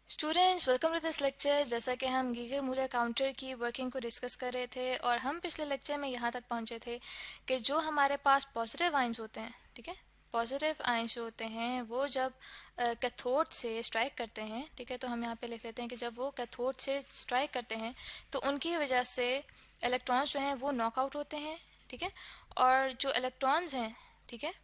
Students welcome to this lecture. जैसा कि हम गीगर मूलर काउंटर की वर्किंग को डिस्कस कर रहे थे और हम पिछले लेक्चर में यहाँ तक पहुँचे थे कि जो हमारे पास पॉजिटिव आयंस होते हैं, ठीक है, पॉजिटिव आयंस जो होते हैं वो जब कैथोड से स्ट्राइक करते हैं, ठीक है, तो हम यहाँ पे लिख लेते हैं कि जब वो कैथोड से स्ट्राइक करते हैं तो उनकी वजह से इलेक्ट्रॉन्स जो हैं वो नॉकआउट होते हैं, ठीक है। और जो इलेक्ट्रॉन्स हैं, ठीक है,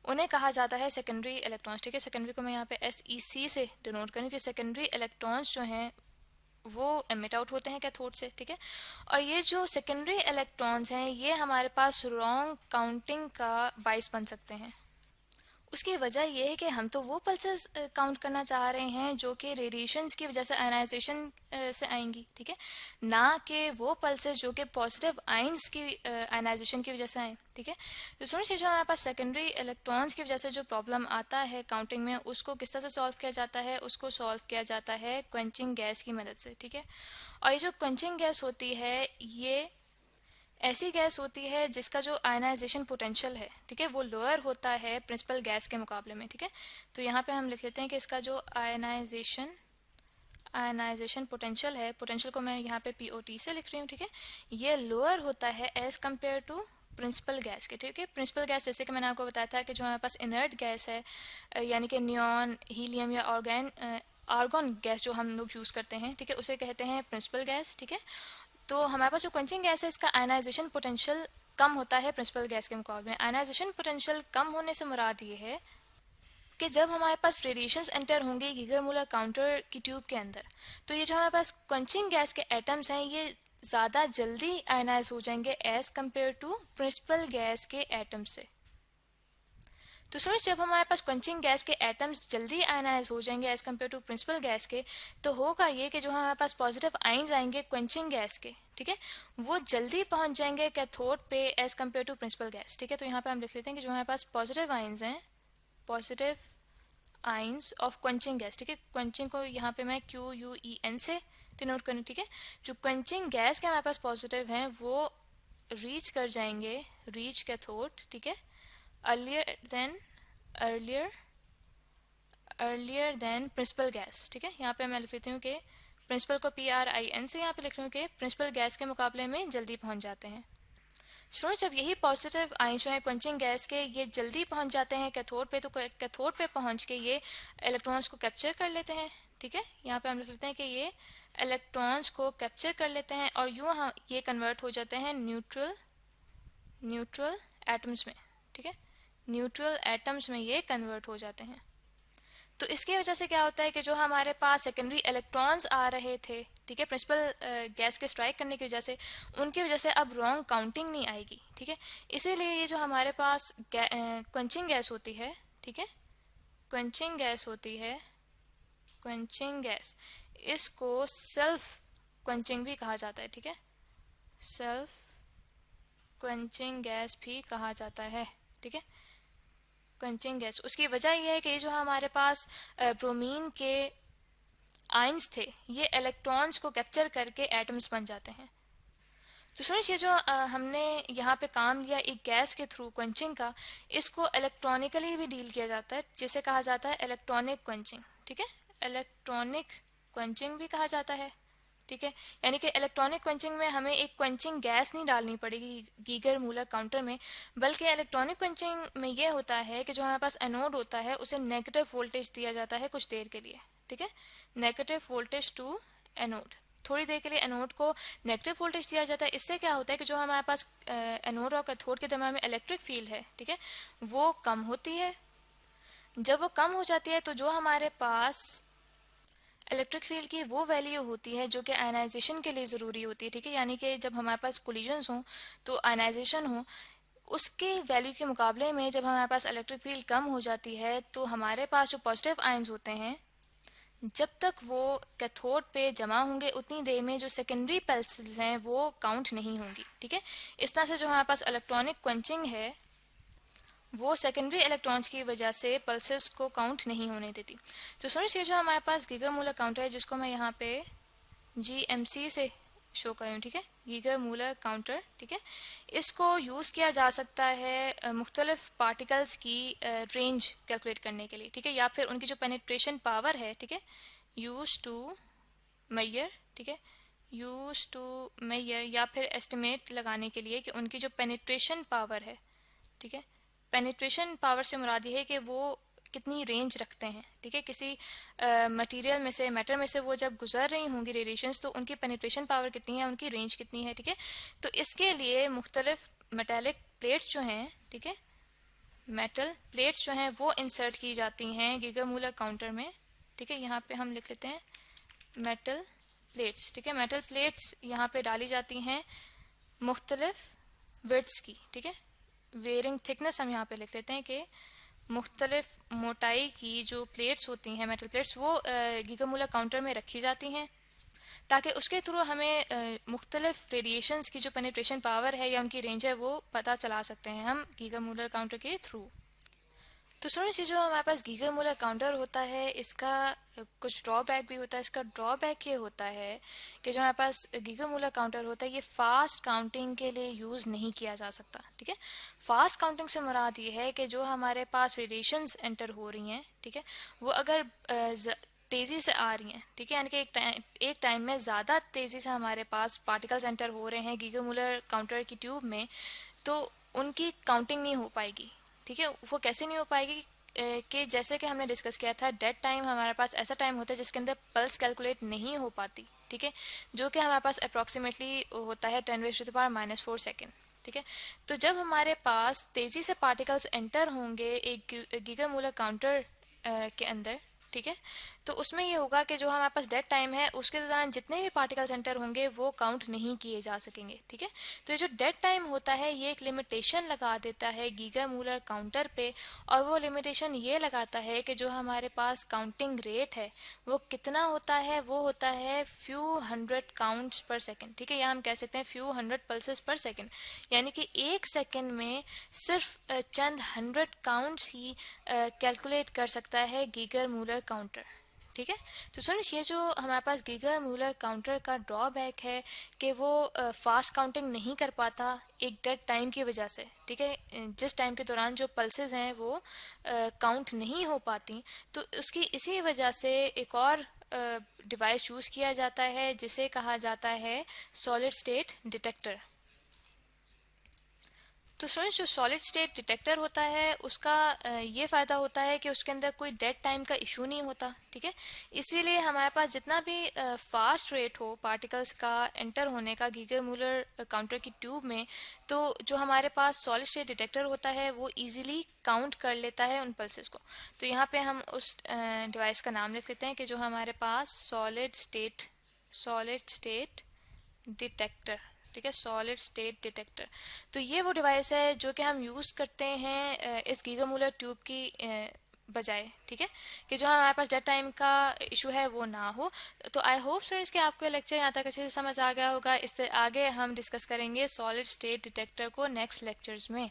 उन्हें कहा जाता है सेकेंडरी इलेक्ट्रॉन्स, ठीक है। सेकेंडरी को मैं यहाँ पे SEC से डिनोट करूँ कि सेकेंडरी इलेक्ट्रॉन्स जो हैं वो एमिट आउट होते हैं कैथोड से, ठीक है। और ये जो सेकेंडरी इलेक्ट्रॉन्स हैं ये हमारे पास रॉन्ग काउंटिंग का बाइस बन सकते हैं। उसकी वजह यह है कि हम तो वो पल्सेस काउंट करना चाह रहे हैं जो कि रेडिएशंस की वजह से आयनाइजेशन से आएंगी, ठीक है, ना कि वो पल्सेस जो कि पॉजिटिव आयंस की आयनाइजेशन की वजह से आए, ठीक है। तो सुनिए, जो हमारे पास सेकेंडरी इलेक्ट्रॉन्स की वजह से जो प्रॉब्लम आता है काउंटिंग में, उसको किस तरह से सॉल्व किया जाता है? उसको सॉल्व किया जाता है क्वेंचिंग गैस की मदद से, ठीक है। और ये जो क्वेंचिंग गैस होती है ये ऐसी गैस होती है जिसका जो आयनाइजेशन पोटेंशियल है, ठीक है, वो लोअर होता है प्रिंसिपल गैस के मुकाबले में, ठीक है। तो यहाँ पे हम लिख लेते हैं कि इसका जो आयनाइजेशन पोटेंशियल है, पोटेंशियल को मैं यहाँ पे POT से लिख रही हूँ, ठीक है, ये लोअर होता है as compare to principal gas के, ठीक है। प्रिंसिपल गैस जैसे कि मैंने आपको बताया था कि जो हमारे पास इनर्ट गैस है, यानी कि नियॉन, हीलियम या आर्गन गैस जो हम लोग यूज़ करते हैं, ठीक है, उसे कहते हैं प्रिंसिपल गैस, ठीक है। तो हमारे पास जो क्वेंचिंग गैस है इसका आयनाइजेशन पोटेंशियल कम होता है प्रिंसिपल गैस के मुकाबले में। आयनाइजेशन पोटेंशियल कम होने से मुराद ये है कि जब हमारे पास रेडिएशंस एंटर होंगे गीगर मूलर काउंटर की ट्यूब के अंदर, तो ये जो हमारे पास क्वेंचिंग गैस के एटम्स हैं ये ज़्यादा जल्दी आयनाइज हो जाएंगे as compare to principal gas के एटम से। तो सुनिए, जब हमारे पास क्वेंचिंग गैस के एटम्स जल्दी आयनाइज हो जाएंगे as compare to principal gas के, तो होगा ये कि जो हमारे पास पॉजिटिव आयंस आएंगे क्वेंचिंग गैस के, ठीक है, वो जल्दी पहुंच जाएंगे कैथोड पे as compare to principal gas, ठीक है। तो यहाँ पे हम लिख लेते हैं कि जो हमारे पास पॉजिटिव आयंस हैं, positive ions of quenching gas, ठीक है, क्वेंचिंग को यहाँ पे मैं QUEN से डिनोट करूँ, ठीक है। जो क्वेंचिंग गैस के हमारे पास पॉजिटिव हैं वो रीच कैथोड, ठीक है, earlier than earlier earlier than principal gas, ठीक है। यहाँ पे मैं लिख लेती हूँ कि प्रिंसिपल को PRIN से यहाँ पे लिख रही हूँ कि प्रिंसिपल गैस के मुकाबले में जल्दी पहुँच जाते हैं। स्टूडेंट्स, जब यही पॉजिटिव आयंस जो है क्वेंचिंग गैस के ये जल्दी पहुँच जाते हैं कैथोड पे, तो कैथोड पे पहुँच के ये इलेक्ट्रॉन्स को कैप्चर कर लेते हैं, ठीक है। यहाँ पे हम लिख लेते हैं कि ये इलेक्ट्रॉन्स को कैप्चर कर लेते हैं और यूँ ये कन्वर्ट हो जाते हैं न्यूट्रल एटम्स में, ठीक है, न्यूट्रल एटम्स में ये कन्वर्ट हो जाते हैं। तो इसकी वजह से क्या होता है कि जो हमारे पास सेकेंडरी इलेक्ट्रॉन्स आ रहे थे, ठीक है, प्रिंसिपल गैस के स्ट्राइक करने की वजह से, उनकी वजह से अब रॉन्ग काउंटिंग नहीं आएगी, ठीक है। इसीलिए ये जो हमारे पास क्वेंचिंग गैस होती है, ठीक है, क्वेंचिंग गैस होती है, क्वेंचिंग गैस, इसको सेल्फ क्वेंचिंग भी कहा जाता है, ठीक है, सेल्फ क्वेंचिंग गैस भी कहा जाता है, ठीक है, क्वेंचिंग गैस। उसकी वजह यह है कि ये जो हमारे पास ब्रोमीन के आयंस थे ये इलेक्ट्रॉन्स को कैप्चर करके एटम्स बन जाते हैं। तो सुनिए, ये जो हमने यहाँ पे काम लिया एक गैस के थ्रू क्वेंचिंग का, इसको इलेक्ट्रॉनिकली भी डील किया जाता है जिसे कहा जाता है इलेक्ट्रॉनिक क्वेंचिंग, ठीक है, इलेक्ट्रॉनिक क्वेंचिंग भी कहा जाता है, ठीक है। यानी कि इलेक्ट्रॉनिक क्वेंचिंग में हमें एक क्वेंचिंग गैस नहीं डालनी पड़ेगी गीगर मूलर काउंटर में, बल्कि इलेक्ट्रॉनिक क्वेंचिंग में यह होता है कि जो हमारे पास एनोड होता है उसे नेगेटिव वोल्टेज दिया जाता है कुछ देर के लिए, ठीक है, नेगेटिव वोल्टेज टू एनोड, थोड़ी देर के लिए एनोड को नेगेटिव वोल्टेज दिया जाता है। इससे क्या होता है कि जो हमारे पास एनोड और कैथोड के दरम्यान में इलेक्ट्रिक फील्ड है, ठीक है, वो कम होती है। जब वो कम हो जाती है तो जो हमारे पास इलेक्ट्रिक फील्ड की वो वैल्यू होती है जो कि आयनाइजेशन के लिए ज़रूरी होती है, ठीक है, यानी कि जब हमारे पास कोलिजन्स हों तो आयनाइजेशन हो, उसके वैल्यू के मुकाबले में जब हमारे पास इलेक्ट्रिक फील्ड कम हो जाती है तो हमारे पास जो पॉजिटिव आयंस होते हैं जब तक वो कैथोड पे जमा होंगे उतनी देर में जो सेकेंडरी पल्सेस हैं वो काउंट नहीं होंगी, ठीक है। इस तरह से जो हमारे पास इलेक्ट्रॉनिक क्वेंचिंग है वो सेकेंडरी इलेक्ट्रॉन्स की वजह से पल्सेस को काउंट नहीं होने देती। तो सुनिए, जो हमारे पास गीगर मूलर काउंटर है जिसको मैं यहाँ पे GMC से शो कर रही हूँ, ठीक है, गीगर मूलर काउंटर, ठीक है, इसको यूज़ किया जा सकता है मुख्तलिफ पार्टिकल्स की रेंज कैलकुलेट करने के लिए, ठीक है, या फिर उनकी जो पेनिट्रेशन पावर है, ठीक है, यूज टू मेजर, ठीक है, यूज टू मेजर या फिर एस्टिमेट लगाने के लिए कि उनकी जो पेनिट्रेशन पावर है, ठीक है, पेनिट्रेशन पावर से मुराद ये है कि वो कितनी रेंज रखते हैं, ठीक है, किसी मटेरियल में से, मैटर में से वो जब गुजर रही होंगी रेडिएशंस, तो उनकी पेनिट्रेशन पावर कितनी है, उनकी रेंज कितनी है, ठीक है। तो इसके लिए मुख्तलिफ मेटेलिक प्लेट्स जो हैं, ठीक है, मेटल प्लेट्स जो हैं वो इंसर्ट की जाती हैं गीगामूलर काउंटर में, ठीक है। यहाँ पे हम लिख लेते हैं मेटल प्लेट्स, ठीक है, मेटल प्लेट्स यहाँ पे डाली जाती हैं मुख्तलिफ विड्थ्स की, ठीक है, वेरिंग थिकनेस हम यहाँ पे लिख लेते हैं कि मुख्तलिफ मोटाई की जो प्लेट्स होती हैं, मेटल प्लेट्स, वो गीगामूलर काउंटर में रखी जाती हैं ताकि उसके थ्रू हमें मुख्तलिफ रेडिएशंस की जो पेनिट्रेशन पावर है या उनकी रेंज है वो पता चला सकते हैं हम गीगामूलर काउंटर के थ्रू। तो स्टूडेंट्स, ये जो हमारे पास गीगामूलर काउंटर होता है इसका कुछ ड्रॉबैक भी होता है। इसका ड्रॉबैक ये होता है कि जो हमारे पास गीगामूलर काउंटर होता है ये फास्ट काउंटिंग के लिए यूज़ नहीं किया जा सकता, ठीक है। फास्ट काउंटिंग से मुराद ये है कि जो हमारे पास रेडिएशंस एंटर हो रही हैं, ठीक है, वो अगर तेज़ी से आ रही हैं, ठीक है, यानी कि एक टाइम में ज़्यादा तेज़ी से हमारे पास पार्टिकल्स एंटर हो रहे हैं गीगामूलर काउंटर की ट्यूब में, तो उनकी काउंटिंग नहीं हो पाएगी, ठीक है। वो कैसे नहीं हो पाएगी कि जैसे कि हमने डिस्कस किया था, डेड टाइम हमारे पास ऐसा टाइम होता है जिसके अंदर पल्स कैलकुलेट नहीं हो पाती, ठीक है, जो कि हमारे पास अप्रॉक्सीमेटली होता है 10⁻⁻⁴ सेकेंड, ठीक है। तो जब हमारे पास तेज़ी से पार्टिकल्स एंटर होंगे एक गीगामूलर काउंटर के अंदर, ठीक है, तो उसमें ये होगा कि जो हमारे पास डेड टाइम है उसके दौरान जितने भी पार्टिकल्स एंटर होंगे वो काउंट नहीं किए जा सकेंगे, ठीक है। तो ये जो डेड टाइम होता है ये एक लिमिटेशन लगा देता है गीगामूलर काउंटर पे, और वो लिमिटेशन ये लगाता है कि जो हमारे पास काउंटिंग रेट है वो कितना होता है, वो होता है फ्यू हंड्रेड काउंट्स पर सेकेंड, ठीक है, या हम कह सकते हैं फ्यू हंड्रेड पल्सेस पर सेकेंड, यानी कि एक सेकेंड में सिर्फ चंद 100 काउंट्स ही कैलकुलेट कर सकता है गीगामूलर काउंटर, ठीक है। तो सुनिए, ये जो हमारे पास गीगामूलर काउंटर का ड्रॉबैक है कि वो फास्ट काउंटिंग नहीं कर पाता एक डेड टाइम की वजह से, ठीक है, जिस टाइम के दौरान जो पल्सेस हैं वो काउंट नहीं हो पाती, तो उसकी इसी वजह से एक और डिवाइस चूज़ किया जाता है जिसे कहा जाता है सॉलिड स्टेट डिटेक्टर। तो स्टूडेंट्स, जो सॉलिड स्टेट डिटेक्टर होता है उसका ये फ़ायदा होता है कि उसके अंदर कोई डेड टाइम का इशू नहीं होता, ठीक है। इसीलिए हमारे पास जितना भी फास्ट रेट हो पार्टिकल्स का एंटर होने का गीगामूलर काउंटर की ट्यूब में, तो जो हमारे पास सॉलिड स्टेट डिटेक्टर होता है वो इजीली काउंट कर लेता है उन पल्सेस को। तो यहाँ पे हम उस डिवाइस का नाम लिख लेते हैं कि जो हमारे पास सॉलिड स्टेट डिटेक्टर, ठीक है, सॉलिड स्टेट डिटेक्टर। तो ये वो डिवाइस है जो कि हम यूज़ करते हैं इस गीगामूलर ट्यूब की बजाय, ठीक है, कि जो हमारे पास डेड टाइम का इशू है वो ना हो। तो आई होप स्टूडेंट्स कि आपको लेक्चर यहाँ तक अच्छे से समझ आ गया होगा। इससे आगे हम डिस्कस करेंगे सॉलिड स्टेट डिटेक्टर को नेक्स्ट लेक्चर्स में।